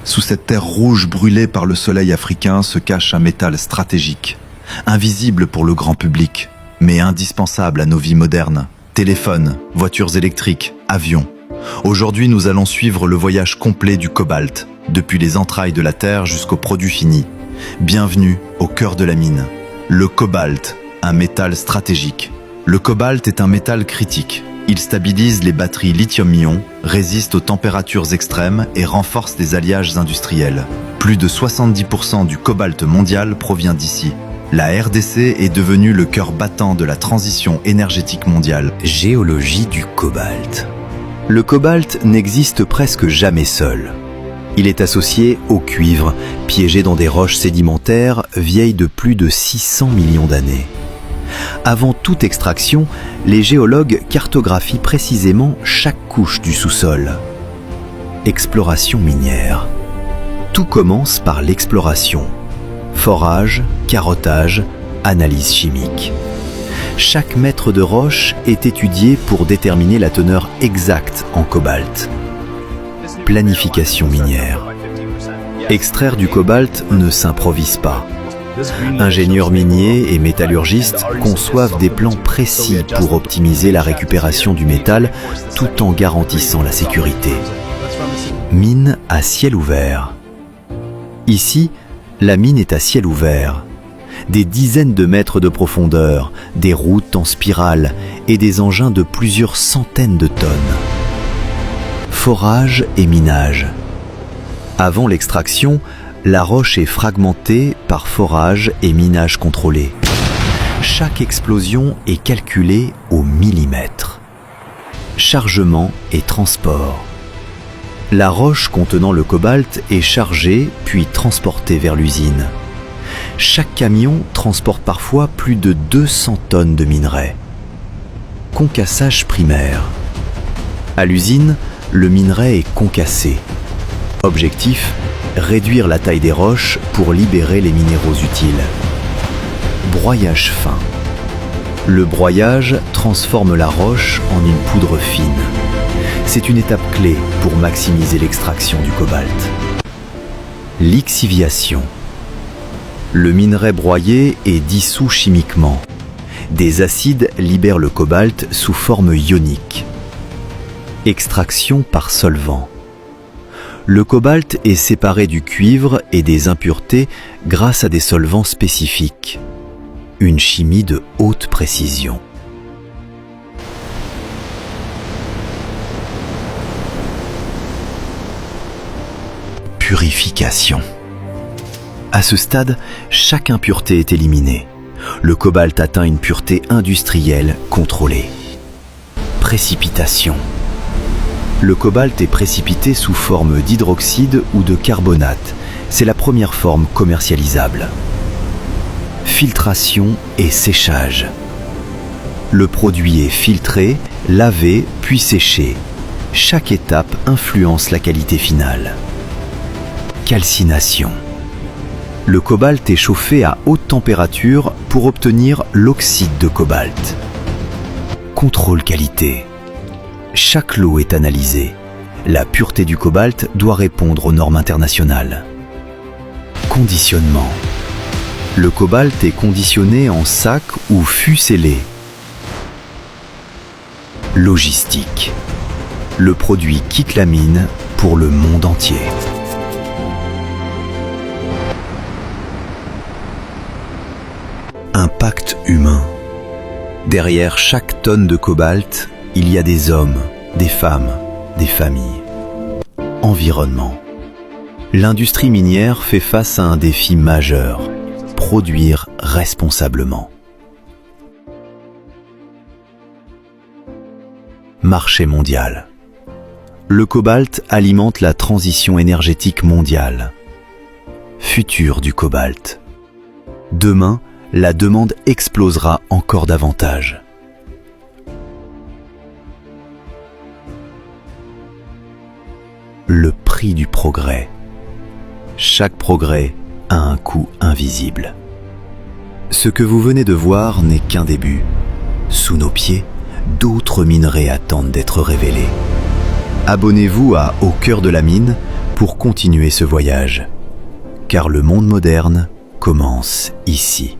Sous cette terre rouge brûlée par le soleil africain se cache un métal stratégique, invisible pour le grand public, mais indispensable à nos vies modernes. Téléphones, voitures électriques, avions. Aujourd'hui, nous allons suivre le voyage complet du cobalt, depuis les entrailles de la terre jusqu'au produit fini. Bienvenue au cœur de la mine. Le cobalt, un métal stratégique. Le cobalt est un métal critique. Il stabilise les batteries lithium-ion, résiste aux températures extrêmes et renforce les alliages industriels. Plus de 70% du cobalt mondial provient d'ici. La RDC est devenue le cœur battant de la transition énergétique mondiale. Géologie du cobalt. Le cobalt n'existe presque jamais seul. Il est associé au cuivre, piégé dans des roches sédimentaires vieilles de plus de 600 millions d'années. Avant toute extraction, les géologues cartographient précisément chaque couche du sous-sol. Exploration minière. Tout commence par l'exploration. Forage, carottage, analyse chimique. Chaque mètre de roche est étudié pour déterminer la teneur exacte en cobalt. Planification minière. Extraire du cobalt ne s'improvise pas. Ingénieurs miniers et métallurgistes conçoivent des plans précis pour optimiser la récupération du métal tout en garantissant la sécurité. Mine à ciel ouvert. Ici, la mine est à ciel ouvert. Des dizaines de mètres de profondeur, des routes en spirale et des engins de plusieurs centaines de tonnes. Forage et minage. Avant l'extraction, la roche est fragmentée par forage et minage contrôlé. Chaque explosion est calculée au millimètre. Chargement et transport. La roche contenant le cobalt est chargée puis transportée vers l'usine. Chaque camion transporte parfois plus de 200 tonnes de minerai. Concassage primaire. À l'usine, le minerai est concassé. Objectif, réduire la taille des roches pour libérer les minéraux utiles. Broyage fin. Le broyage transforme la roche en une poudre fine. C'est une étape clé pour maximiser l'extraction du cobalt. Lixiviation. Le minerai broyé est dissous chimiquement. Des acides libèrent le cobalt sous forme ionique. Extraction par solvant. Le cobalt est séparé du cuivre et des impuretés grâce à des solvants spécifiques. Une chimie de haute précision. Purification. À ce stade, chaque impureté est éliminée. Le cobalt atteint une pureté industrielle contrôlée. Précipitation. Le cobalt est précipité sous forme d'hydroxyde ou de carbonate. C'est la première forme commercialisable. Filtration et séchage. Le produit est filtré, lavé, puis séché. Chaque étape influence la qualité finale. Calcination. Le cobalt est chauffé à haute température pour obtenir l'oxyde de cobalt. Contrôle qualité. Chaque lot est analysé. La pureté du cobalt doit répondre aux normes internationales. Conditionnement. Le cobalt est conditionné en sac ou fût scellé. Logistique. Le produit quitte la mine pour le monde entier. Impact humain. Derrière chaque tonne de cobalt, il y a des hommes, des femmes, des familles. Environnement. L'industrie minière fait face à un défi majeur: produire responsablement. Marché mondial. Le cobalt alimente la transition énergétique mondiale. Futur du cobalt. Demain, la demande explosera encore davantage. Le prix du progrès. Chaque progrès a un coût invisible. Ce que vous venez de voir n'est qu'un début. Sous nos pieds, d'autres minerais attendent d'être révélés. Abonnez-vous à Au cœur de la mine pour continuer ce voyage. Car le monde moderne commence ici.